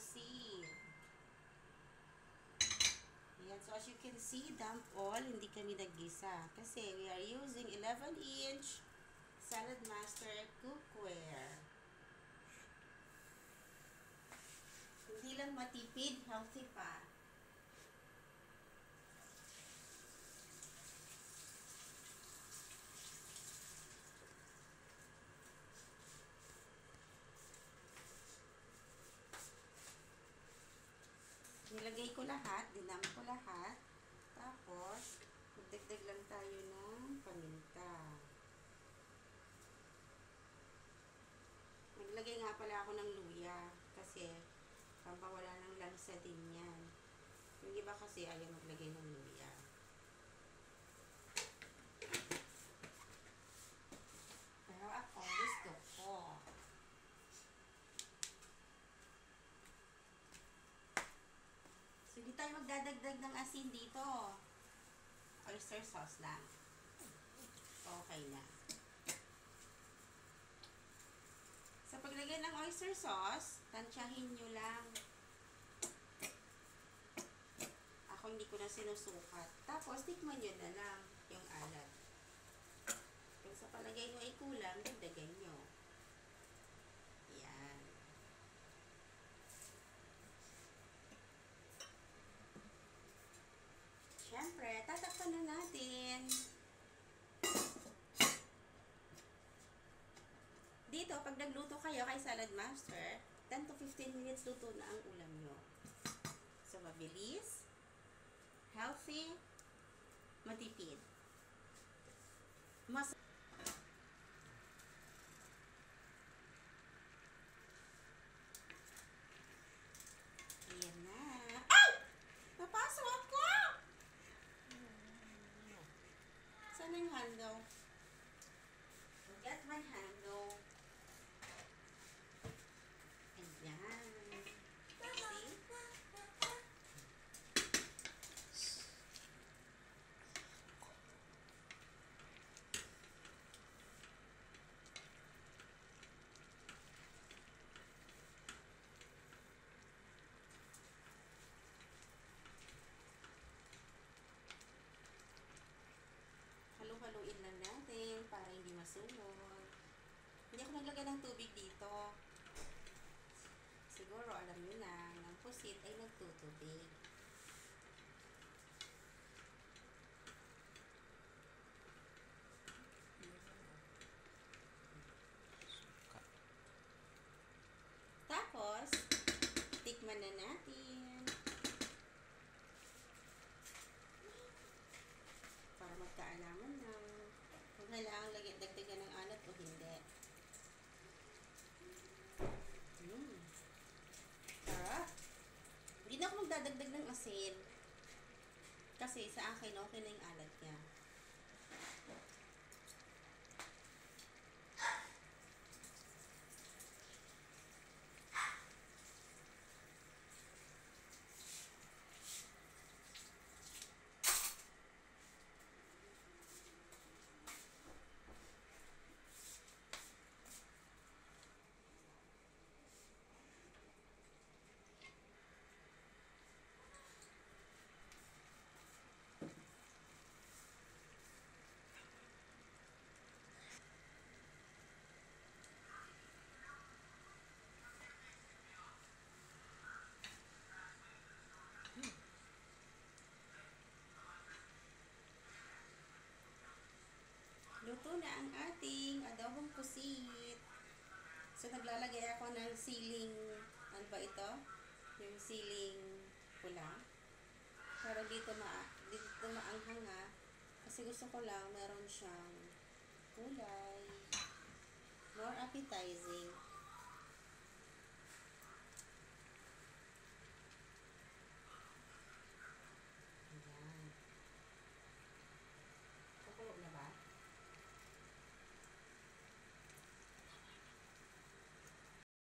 pusit. Ayan, so as you can see, dump all, hindi kami naggisa. Kasi we are using 11-inch Salad Master cookware. Hindi lang matipid, healthy pa. Nilagay ko lahat, dinami ko lahat. Tapos, magdagdag lang tayo ng paminta. Naglagay nga pala ako ng luya kasi pampawala ng lansa din yan. Yung iba kasi ayaw maglagay ng luya. Pero ako gusto ko. So, hindi tayo magdadagdag ng asin dito. Oyster sauce lang. Okay na. Sa paglagay ng oyster sauce, tansyahin nyo lang. Ako hindi ko na sinusukat. Tapos, tikman nyo na lang yung alat. Kung sa palagay nyo ay kulang, dagdagan nyo. Yan. Siyempre, tatakpan na natin. Dito, pag nagluto kayo kay Salad Master, 10 to 15 minutes luto na ang ulam nyo. So, mabilis, healthy, matipid. Mas ayan na. Ay! Napasok ako! Saan yung handle? Get my handle. Ayan. See? Halu-haluin lang natin para hindi masunog. Hindi ako naglagay ng tubig dito. Siguro alam nyo na, ng pusit ay nagtutubig. Tapos, tikman na natin. Para magkaalaman na kung kailangan dagdagan ng alat o hindi. Sarap. Hindi na ako magdadagdag ng asin. Kasi sa akin, okay na yung alat niya. Luto na ang ating adobong pusit. So, naglalagay ako ng siling, ano ba ito? Yung siling pula. Para dito maanghang ha. Kasi gusto ko lang meron siyang kulay. More appetizing.